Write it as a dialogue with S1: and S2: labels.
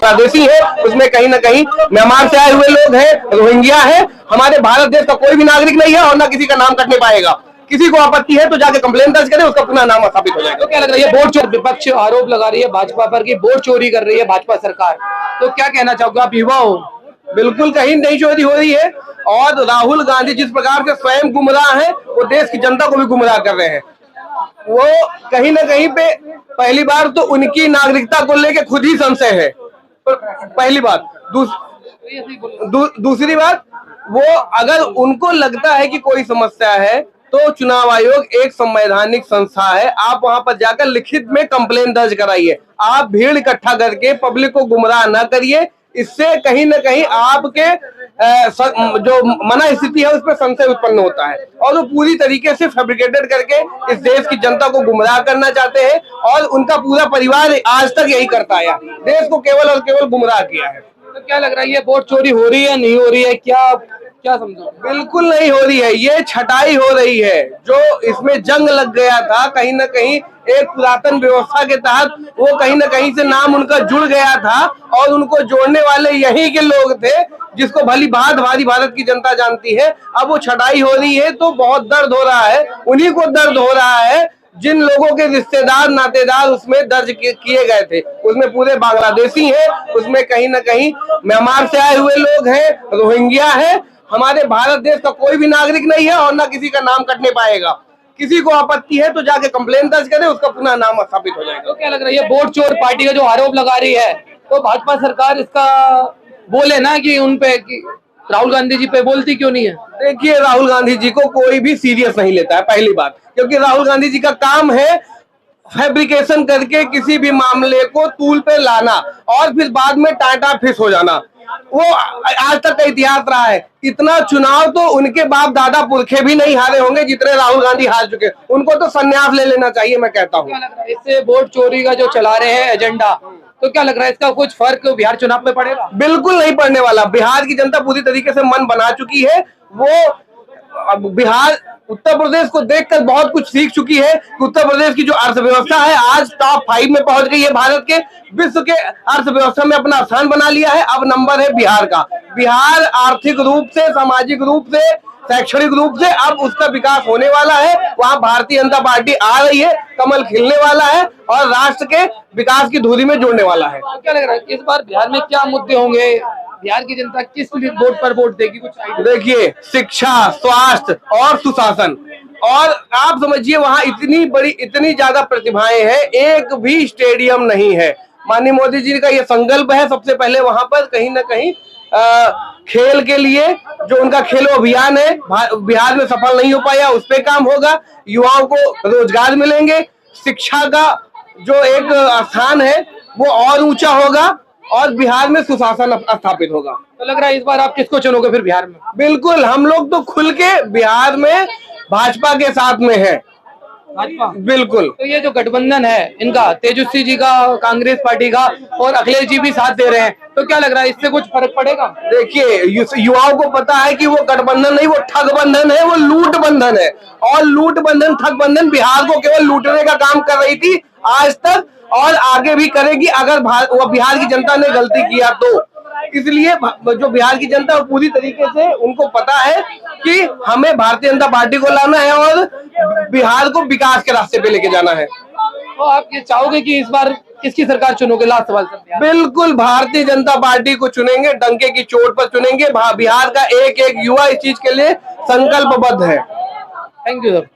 S1: बांग्लादेशी है, उसमें कहीं ना कहीं म्यांमार से आए हुए लोग हैं, रोहिंग्या है। हमारे भारत देश का कोई भी नागरिक नहीं है और ना किसी का नाम कटने पाएगा। किसी को आपत्ति है तो जाके कंप्लेन दर्ज करे, उसका पुनः नाम स्थापित हो जाएगा।
S2: तो क्या लग रहा है, ये वोट चोरी, विपक्ष आरोप लगा रही है भाजपा पर कि वोट चोरी कर रही है भाजपा सरकार, तो क्या कहना चाहोगे आप युवा हो?
S1: बिल्कुल कहीं नहीं चोरी हो रही है, और राहुल गांधी जिस प्रकार से स्वयं गुमराह है, वो देश की जनता को भी गुमराह कर रहे हैं। वो कहीं ना कहीं पे पहली बार तो उनकी नागरिकता को लेके खुद ही संशय है, पहली बात। दूसरी बात, वो अगर उनको लगता है कि कोई समस्या है तो चुनाव आयोग एक संवैधानिक संस्था है, आप वहां पर जाकर लिखित में कंप्लेन दर्ज कराइए। आप भीड़ इकट्ठा करके पब्लिक को गुमराह न करिए, इससे कहीं ना कहीं आपके जो मना स्थिति है उस पर संशय उत्पन्न होता है, और वो पूरी तरीके से फैब्रिकेटेड करके इस देश की जनता को गुमराह करना चाहते हैं, और उनका पूरा परिवार आज तक यही करता आया, देश को केवल और केवल गुमराह किया है।
S2: तो क्या लग रहा है, ये वोट चोरी हो रही है, नहीं हो रही है, क्या समझो?
S1: बिल्कुल नहीं हो रही है, ये छटाई हो रही है। जो इसमें जंग लग गया था कहीं ना कहीं एक पुरातन व्यवस्था के तहत, वो कहीं ना कहीं से नाम उनका जुड़ गया था, और उनको जोड़ने वाले यही के लोग थे जिसको भली भांति हमारी भारत की जनता जानती है। अब वो छटाई हो रही है तो बहुत दर्द हो रहा है, उन्हीं को दर्द हो रहा है जिन लोगों के रिश्तेदार नातेदार उसमें दर्ज किए गए थे। उसमें पूरे बांग्लादेशी हैं, उसमें कहीं ना कहीं म्यांमार से आए हुए लोग हैं, रोहिंग्या है। हमारे भारत देश का कोई भी नागरिक नहीं है और ना किसी का नाम कटने पाएगा। किसी को आपत्ति है तो जाके कंप्लेन दर्ज करे, उसका पुनः नाम स्थापित हो जाएगा।
S2: तो क्या लग रहा है, ये वोट चोर पार्टी का जो आरोप लगा रही है, तो भाजपा सरकार इसका बोले ना कि उन पे, राहुल गांधी जी पे बोलती क्यों नहीं है?
S1: देखिए, राहुल गांधी जी को कोई भी सीरियस नहीं लेता है, पहली बात, क्योंकि राहुल गांधी जी का काम है फैब्रिकेशन करके किसी भी मामले को तूल पे लाना और फिर बाद में टाटा फिश हो जाना। वो आज तक का इतिहास रहा है। इतना चुनाव तो उनके बाप दादा पुरखे भी नहीं हारे होंगे जितने राहुल गांधी हार चुके। उनको तो संन्यास ले लेना चाहिए, मैं कहता हूँ।
S2: इससे वोट चोरी का जो चला रहे हैं एजेंडा, तो क्या लग रहा है इसका कुछ फर्क बिहार चुनाव में पड़ेगा?
S1: बिल्कुल नहीं पड़ने वाला। बिहार की जनता पूरी तरीके से मन बना चुकी है। वो बिहार उत्तर प्रदेश को देखकर बहुत कुछ सीख चुकी है कि उत्तर प्रदेश की जो अर्थव्यवस्था है आज टॉप 5 में पहुंच गई है। भारत के विश्व के अर्थव्यवस्था में अपना स्थान बना लिया है। अब नंबर है बिहार का। बिहार आर्थिक रूप से, सामाजिक रूप से, शैक्षणिक रूप से अब उसका विकास होने वाला है। वहां भारतीय जनता पार्टी आ रही है, कमल खिलने वाला है और राष्ट्र के विकास की धुरी में जोड़ने वाला है।
S2: क्या लग रहा है इस बार बिहार में क्या मुद्दे होंगे? बिहार की जनता किस वोट पर वोट देगी, कुछ
S1: देखिए, शिक्षा, स्वास्थ्य और सुशासन, और आप समझिए वहां इतनी बड़ी, इतनी ज्यादा प्रतिभाएं हैं, एक भी स्टेडियम नहीं है। माननीय मोदी जी का ये संकल्प है सबसे पहले वहां पर कहीं ना कहीं खेल के लिए जो उनका खेलो अभियान है बिहार में सफल नहीं हो पाया, उस पर काम होगा। युवाओं को रोजगार मिलेंगे, शिक्षा का जो एक स्थान है वो और ऊंचा होगा और बिहार में सुशासन स्थापित होगा।
S2: तो लग रहा है इस बार आप किसको चुनोगे फिर बिहार में?
S1: बिल्कुल, हम लोग तो खुल के बिहार में भाजपा के साथ में है।
S2: भाजपा,
S1: बिल्कुल।
S2: तो ये जो गठबंधन है इनका, तेजस्वी जी का, कांग्रेस पार्टी का और अखिलेश जी भी साथ दे रहे हैं, तो क्या लग रहा है इससे कुछ फर्क पड़ेगा?
S1: देखिए, युवाओं को पता है कि वो गठबंधन नहीं, वो ठग बंधन है, वो लूट बंधन है। और लूट बंधन, ठग बंधन बिहार को केवल लूटने का काम कर रही थी आज तक, और आगे भी करेगी अगर वो बिहार की जनता ने गलती किया तो। इसलिए जो बिहार की जनता है पूरी तरीके से उनको पता है कि हमें भारतीय जनता पार्टी को लाना है और बिहार को विकास के रास्ते पे लेके जाना है।
S2: तो आप ये चाहोगे कि इस बार किसकी सरकार चुनोगे? लास्ट सवाल सर।
S1: बिल्कुल भारतीय जनता पार्टी को चुनेंगे, डंके की चोट पर चुनेंगे। बिहार का एक एक युवा इस चीज के लिए संकल्पबद्ध है।
S2: Thank you sir.